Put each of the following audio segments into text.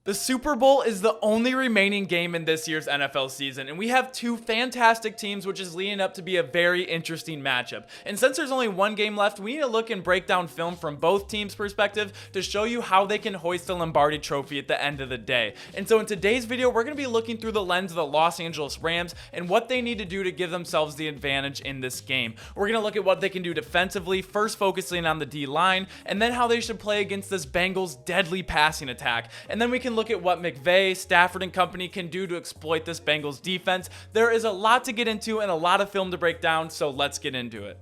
The Super Bowl is the only remaining game in this year's NFL season, and we have two fantastic teams, which is leading up to be a very interesting matchup. And since there's only one game left, we need to look and break down film from both teams' perspective to show you how they can hoist the Lombardi Trophy at the end of the day. And so in today's video, we're going to be looking through the lens of the Los Angeles Rams and what they need to do to give themselves the advantage in this game. We're going to look at what they can do defensively, first focusing on the D-line, and then how they should play against this Bengals deadly passing attack. And then we can look at what McVay, Stafford, and company can do to exploit this Bengals defense. There is a lot to get into and a lot of film to break down, so let's get into it.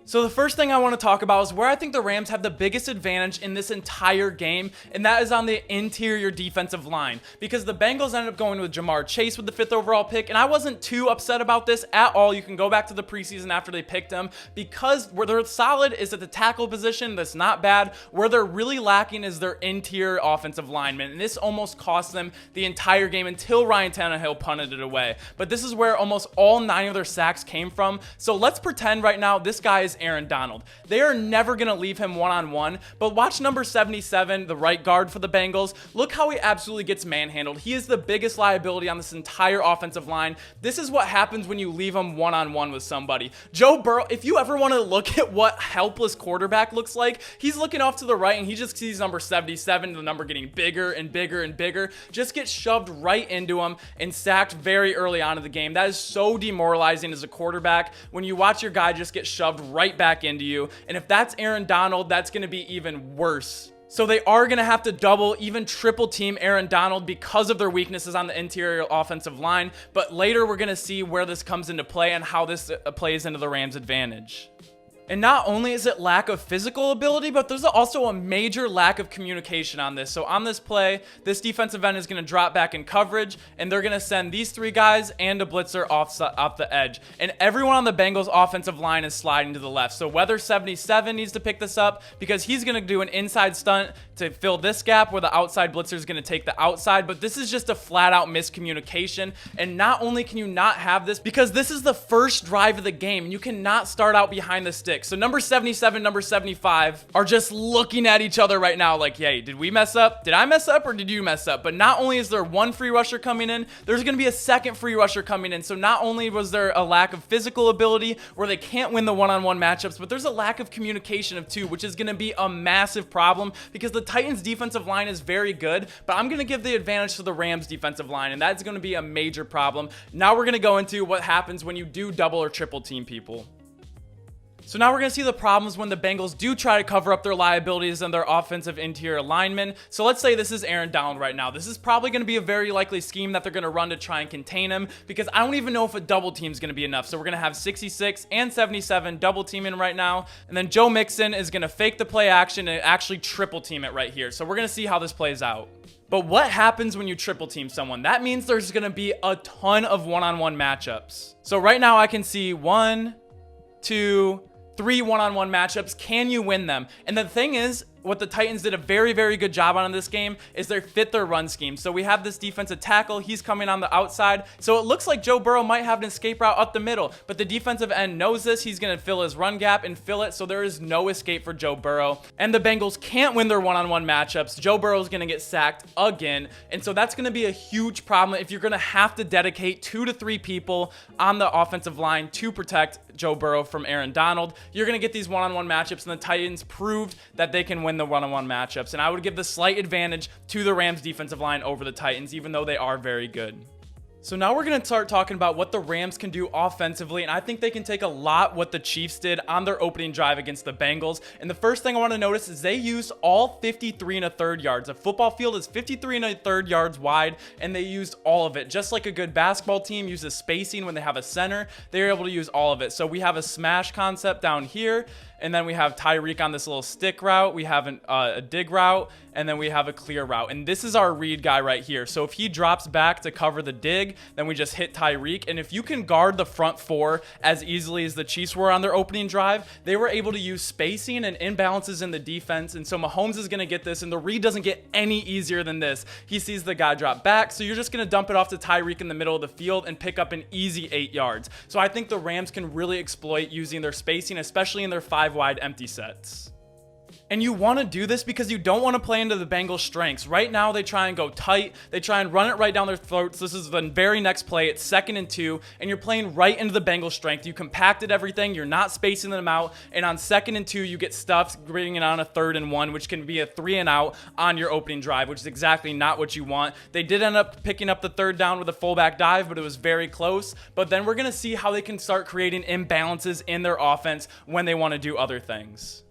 So the first thing I want to talk about is where I think the Rams have the biggest advantage in this entire game, and that is on the interior defensive line, because the Bengals ended up going with Jamar Chase with the 5th overall pick, and I wasn't too upset about this at all. You can go back to the preseason after they picked him, because where they're solid is at the tackle position. That's not bad. Where they're really lacking is their interior offensive linemen, and this almost cost them the entire game until Ryan Tannehill punted it away. But this is where almost all 9 of their sacks came from. So let's pretend right now this guy is Aaron Donald. They are never going to leave him one-on-one, but watch number 77, the right guard for the Bengals. Look how he absolutely gets manhandled. He is the biggest liability on this entire offensive line. This is what happens when you leave him one-on-one with somebody. Joe Burrow, if you ever want to look at what helpless quarterback looks like, he's looking off to the right and he just sees number 77, the number getting bigger and bigger and bigger, just gets shoved right into him and sacked very early on in the game. That is so demoralizing as a quarterback when you watch your guy just get shoved right back into you. And if that's Aaron Donald, that's going to be even worse. So they are going to have to double, even triple team Aaron Donald because of their weaknesses on the interior offensive line. But later we're going to see where this comes into play and how this plays into the Rams' advantage. And not only is it lack of physical ability, but there's also a major lack of communication on this. So on this play, this defensive end is going to drop back in coverage, and they're going to send these 3 guys and a blitzer off the edge. And everyone on the Bengals offensive line is sliding to the left. So whether 77 needs to pick this up because he's going to do an inside stunt to fill this gap where the outside blitzer is going to take the outside. But this is just a flat out miscommunication. And not only can you not have this, because this is the first drive of the game, and you cannot start out behind the stick. So number 77, number 75 are just looking at each other right now like, hey, did we mess up? Did I mess up or did you mess up? But not only is there one free rusher coming in, there's going to be a second free rusher coming in. So not only was there a lack of physical ability where they can't win the one-on-one matchups, but there's a lack of communication of two, which is going to be a massive problem because the Titans defensive line is very good, but I'm going to give the advantage to the Rams defensive line, and that's going to be a major problem. Now we're going to go into what happens when you do double or triple team people. So now we're going to see the problems when the Bengals do try to cover up their liabilities and their offensive interior linemen. So let's say this is Aaron Donald right now. This is probably going to be a very likely scheme that they're going to run to try and contain him because I don't even know if a double team is going to be enough. So we're going to have 66 and 77 double teaming right now. And then Joe Mixon is going to fake the play action and actually triple team it right here. So we're going to see how this plays out. But what happens when you triple team someone? That means there's going to be a ton of one-on-one matchups. So right now I can see 1, 2, 3 one-on-one matchups. Can you win them? And the thing is, what the Titans did a very, very good job on in this game is they fit their run scheme. So we have this defensive tackle. He's coming on the outside. So it looks like Joe Burrow might have an escape route up the middle, but the defensive end knows this. He's going to fill his run gap and fill it. So there is no escape for Joe Burrow. And the Bengals can't win their one-on-one matchups. Joe Burrow is going to get sacked again. And so that's going to be a huge problem if you're going to have to dedicate 2 to 3 people on the offensive line to protect Joe Burrow from Aaron Donald. You're going to get these one-on-one matchups, and the Titans proved that they can win the one-on-one matchups. And I would give the slight advantage to the Rams defensive line over the Titans, even though they are very good. So now we're going to start talking about what the Rams can do offensively, and I think they can take a lot what the Chiefs did on their opening drive against the Bengals. And the first thing I want to notice is they used all 53 1/3 yards. A football field is 53 1/3 yards wide, and they used all of it. Just like a good basketball team uses spacing when they have a center, they're able to use all of it. So we have a smash concept down here, and then we have Tyreek on this little stick route. We have a dig route, and then we have a clear route. And this is our read guy right here. So if he drops back to cover the dig, then we just hit Tyreek. And if you can guard the front 4 as easily as the Chiefs were on their opening drive, they were able to use spacing and imbalances in the defense. And so Mahomes is going to get this, and the read doesn't get any easier than this. He sees the guy drop back, so you're just going to dump it off to Tyreek in the middle of the field and pick up an easy 8 yards. So I think the Rams can really exploit using their spacing, especially in their 5 wide empty sets. And you want to do this because you don't want to play into the Bengals' strengths. Right now, they try and go tight. They try and run it right down their throats. This is the very next play. It's 2nd and 2, and you're playing right into the Bengals' strength. You compacted everything. You're not spacing them out. And on 2nd and 2, you get stuffed, bringing it on a 3rd and 1, which can be a 3 and out on your opening drive, which is exactly not what you want. They did end up picking up the 3rd down with a fullback dive, but it was very close. But then we're going to see how they can start creating imbalances in their offense when they want to do other things.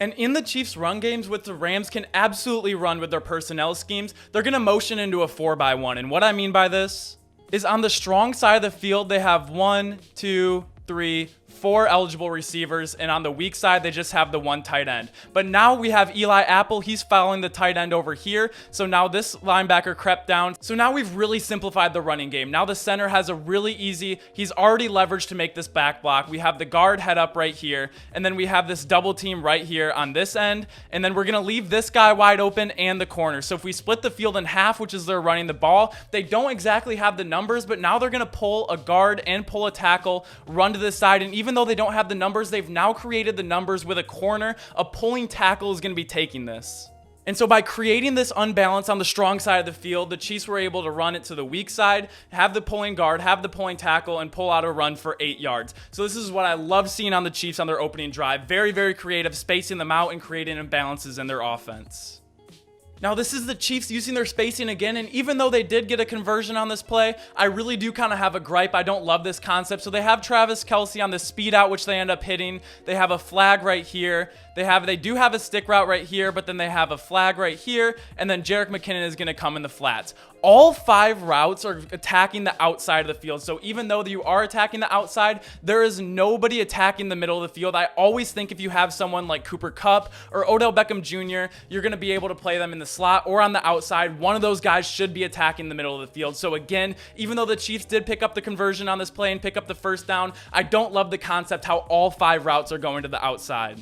And in the Chiefs' run games, what the Rams can absolutely run with their personnel schemes, they're going to motion into a 4-by-1. And what I mean by this is on the strong side of the field, they have 1, 2, 3, 4 eligible receivers, and on the weak side, they just have the 1 tight end. But now we have Eli Apple. He's following the tight end over here. So now this linebacker crept down. So now we've really simplified the running game. Now the center has a really easy, he's already leveraged to make this back block. We have the guard head up right here, and then we have this double team right here on this end, and then we're going to leave this guy wide open and the corner. So if we split the field in half, which is they're running the ball, they don't exactly have the numbers, but now they're going to pull a guard and pull a tackle, run to this side, and even though they don't have the numbers, they've now created the numbers with a corner. A pulling tackle is going to be taking this. And so by creating this unbalance on the strong side of the field, the Chiefs were able to run it to the weak side, have the pulling guard, have the pulling tackle, and pull out a run for 8 yards. So this is what I love seeing on the Chiefs on their opening drive. Very, very creative, spacing them out and creating imbalances in their offense. Now, this is the Chiefs using their spacing again, and even though they did get a conversion on this play, I really do kind of have a gripe. I don't love this concept. So they have Travis Kelce on the speed out, which they end up hitting. They have a flag right here. They do have a stick route right here, but then they have a flag right here, and then Jerick McKinnon is going to come in the flats. All 5 routes are attacking the outside of the field. So even though you are attacking the outside, there is nobody attacking the middle of the field. I always think if you have someone like Cooper Kupp or Odell Beckham Jr., you're going to be able to play them in the slot or on the outside. One of those guys should be attacking the middle of the field. So again, even though the Chiefs did pick up the conversion on this play and pick up the 1st down, I don't love the concept how all 5 routes are going to the outside.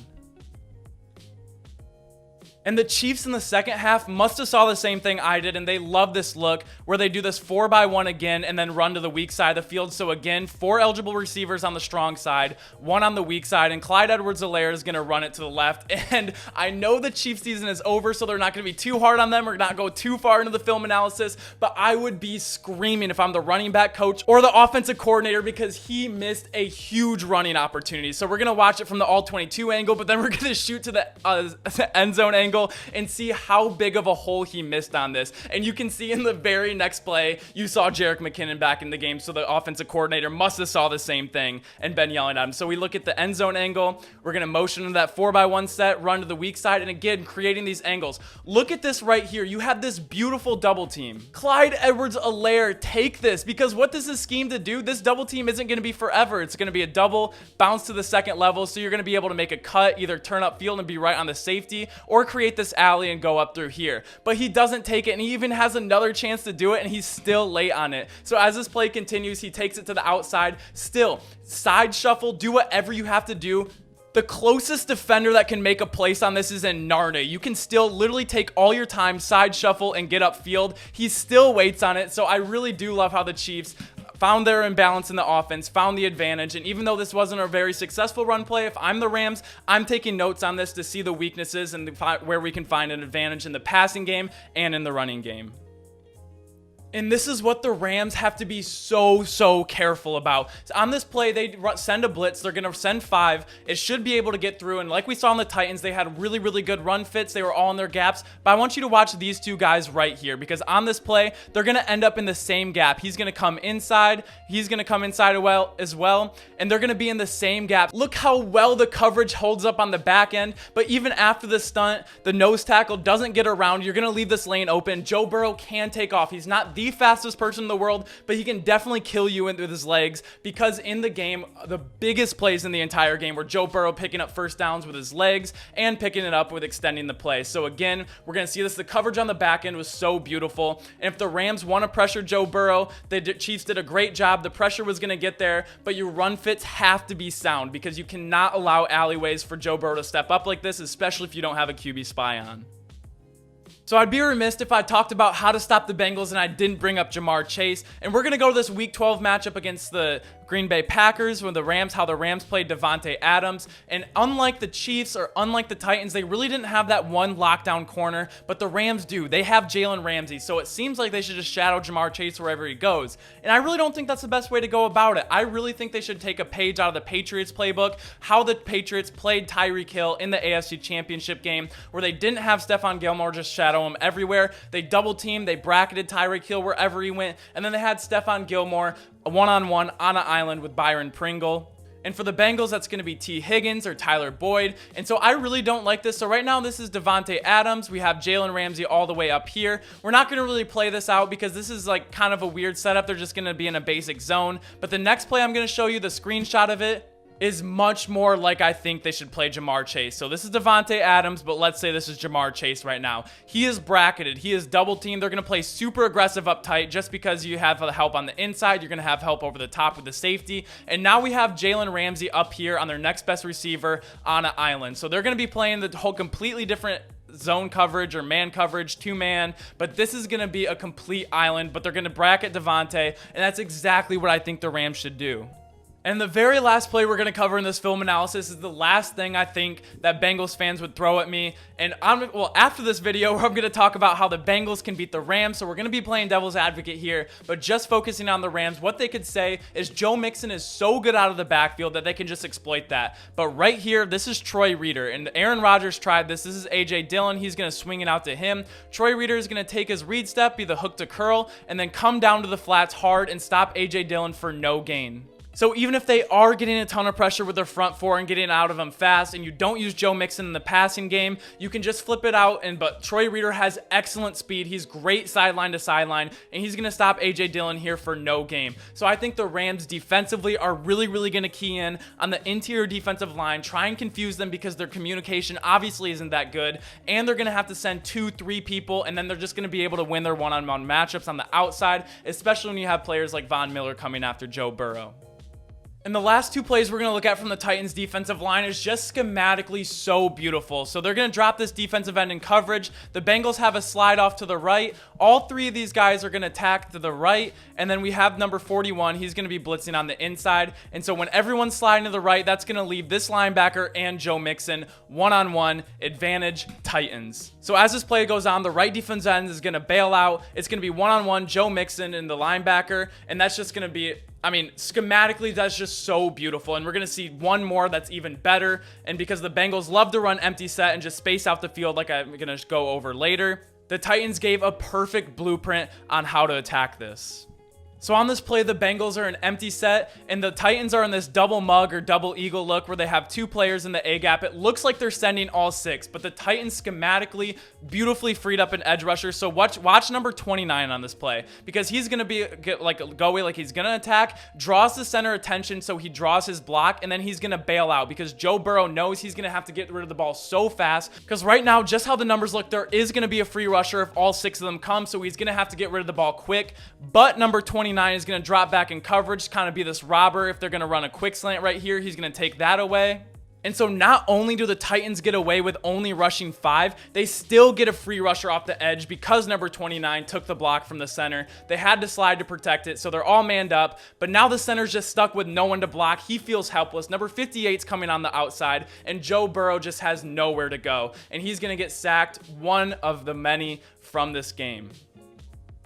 And the Chiefs in the second half must have saw the same thing I did, and they love this look where they do this 4-by-1 again and then run to the weak side of the field. So again, 4 eligible receivers on the strong side, 1 on the weak side, and Clyde Edwards-Helaire is going to run it to the left. And I know the Chiefs season is over, so they're not going to be too hard on them or not go too far into the film analysis, but I would be screaming if I'm the running back coach or the offensive coordinator because he missed a huge running opportunity. So we're going to watch it from the all-22 angle, but then we're going to shoot to the end zone angle and see how big of a hole he missed on this. And you can see in the very next play, you saw Jerick McKinnon back in the game, so the offensive coordinator must have saw the same thing and been yelling at him. So we look at the end zone angle. We're going to motion into that 4-by-1 set, run to the weak side, and again, creating these angles. Look at this right here. You have this beautiful double team. Clyde Edwards-Helaire, take this, because what does this scheme to do? This double team isn't going to be forever. It's going to be a double, bounce to the second level, so you're going to be able to make a cut, either turn up field and be right on the safety, or create this alley and go up through here. But he doesn't take it, and he even has another chance to do it, and he's still late on it. So as this play continues, he takes it to the outside. Still, side shuffle, do whatever you have to do. The closest defender that can make a place on this is in Narnia. You can still literally take all your time, side shuffle, and get upfield. He still waits on it, so I really do love how the Chiefs found their imbalance in the offense, found the advantage, and even though this wasn't a very successful run play, if I'm the Rams, I'm taking notes on this to see the weaknesses and where we can find an advantage in the passing game and in the running game. And this is what the Rams have to be so careful about. So on this play, they send a blitz. They're going to send 5. It should be able to get through. And like we saw in the Titans, they had really good run fits. They were all in their gaps. But I want you to watch these 2 guys right here, because on this play, they're going to end up in the same gap. He's going to come inside. He's going to come inside as well. And they're going to be in the same gap. Look how well the coverage holds up on the back end. But even after the stunt, the nose tackle doesn't get around. You're going to leave this lane open. Joe Burrow can take off. He's not the fastest person in the world, but he can definitely kill you with his legs, because in the game, the biggest plays in the entire game were Joe Burrow picking up first downs with his legs and picking it up with extending the play. So again, we're going to see this. The coverage on the back end was so beautiful. And if the Rams want to pressure Joe Burrow, the Chiefs did a great job. The pressure was going to get there, but your run fits have to be sound, because you cannot allow alleyways for Joe Burrow to step up like this, especially if you don't have a QB spy on. So I'd be remiss if I talked about how to stop the Bengals and I didn't bring up Jamar Chase. And we're going to go to this Week 12 matchup against the Green Bay Packers with the Rams, how the Rams played Davante Adams. And unlike the Chiefs or unlike the Titans, they really didn't have that one lockdown corner, but the Rams do. They have Jalen Ramsey, so it seems like they should just shadow Jamar Chase wherever he goes. And I really don't think that's the best way to go about it. I really think they should take a page out of the Patriots playbook, how the Patriots played Tyreek Hill in the AFC Championship game, where they didn't have Stephon Gilmore just shadow him everywhere. They double teamed, they bracketed Tyreek Hill wherever he went, and then they had Stephon Gilmore one-on-one on an island with Byron Pringle. And for the Bengals, that's going to be T. Higgins or Tyler Boyd. And so I really don't like this. So right now, this is Davante Adams. We have Jalen Ramsey all the way up here. We're not going to really play this out because this is like kind of a weird setup. They're just going to be in a basic zone. But the next play I'm going to show you, the screenshot of it, is much more like I think they should play Jamar Chase. So this is Davante Adams, but let's say this is Jamar Chase right now. He is bracketed. He is double teamed. They're going to play super aggressive up tight just because you have the help on the inside. You're going to have help over the top with the safety. And now we have Jalen Ramsey up here on their next best receiver on an island. So they're going to be playing the whole completely different zone coverage or man coverage, 2-man, but this is going to be a complete island, but they're going to bracket Davante, and that's exactly what I think the Rams should do. And the very last play we're going to cover in this film analysis is the last thing I think that Bengals fans would throw at me. And after this video, I'm going to talk about how the Bengals can beat the Rams. So we're going to be playing devil's advocate here, but just focusing on the Rams. What they could say is Joe Mixon is so good out of the backfield that they can just exploit that. But right here, this is Troy Reeder, and Aaron Rodgers tried this. This is A.J. Dillon. He's going to swing it out to him. Troy Reeder is going to take his read step, be the hook to curl, and then come down to the flats hard and stop A.J. Dillon for no gain. So even if they are getting a ton of pressure with their front four and getting out of them fast, and you don't use Joe Mixon in the passing game, you can just flip it out. But Troy Reeder has excellent speed. He's great sideline to sideline, and he's going to stop A.J. Dillon here for no game. So I think the Rams defensively are really going to key in on the interior defensive line, try and confuse them because their communication obviously isn't that good, and they're going to have to send 2-3 people, and then they're just going to be able to win their one-on-one matchups on the outside, especially when you have players like Von Miller coming after Joe Burrow. And the last two plays we're going to look at from the Titans defensive line is just schematically so beautiful. So they're going to drop this defensive end in coverage. The Bengals have a slide off to the right. All three of these guys are going to attack to the right. And then we have number 41. He's going to be blitzing on the inside. And so when everyone's sliding to the right, that's going to leave this linebacker and Joe Mixon one-on-one advantage Titans. So as this play goes on, the right defensive end is going to bail out. It's going to be one-on-one Joe Mixon and the linebacker. And that's just going to be, schematically, that's just so beautiful. And we're going to see one more that's even better. And because the Bengals love to run empty set and just space out the field like I'm going to go over later, the Titans gave a perfect blueprint on how to attack this. So on this play, the Bengals are an empty set, and the Titans are in this double mug or double eagle look where they have two players in the A gap. It looks like they're sending all six, but the Titans schematically beautifully freed up an edge rusher. So watch number 29 on this play, because he's going to go away like he's going to attack, draws the center attention, so he draws his block, and then he's going to bail out because Joe Burrow knows he's going to have to get rid of the ball so fast, because right now, just how the numbers look, there is going to be a free rusher if all six of them come, so he's going to have to get rid of the ball quick. But number 29 is going to drop back in coverage, kind of be this robber. If they're going to run a quick slant right here, he's going to take that away. And so not only do the Titans get away with only rushing 5, they still get a free rusher off the edge because number 29 took the block from the center. They had to slide to protect it, so they're all manned up. But now the center's just stuck with no one to block. He feels helpless. Number 58's coming on the outside, and Joe Burrow just has nowhere to go. And he's going to get sacked, one of the many from this game.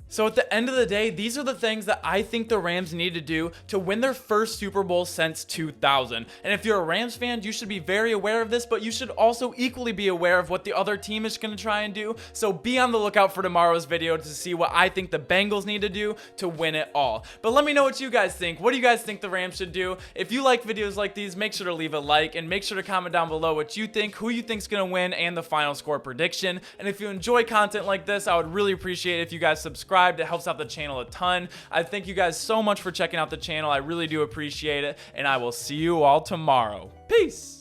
So at the end of the day, these are the things that I think the Rams need to do to win their first Super Bowl since 2000. And if you're a Rams fan, you should be very aware of this, but you should also equally be aware of what the other team is going to try and do. So be on the lookout for tomorrow's video to see what I think the Bengals need to do to win it all. But let me know what you guys think. What do you guys think the Rams should do? If you like videos like these, make sure to leave a like and make sure to comment down below what you think, who you think is going to win, and the final score prediction. And if you enjoy content like this, I would really appreciate it if you guys subscribe. It helps out the channel a ton. I thank you guys so much for checking out the channel. I really do appreciate it, and I will see you all tomorrow. Peace.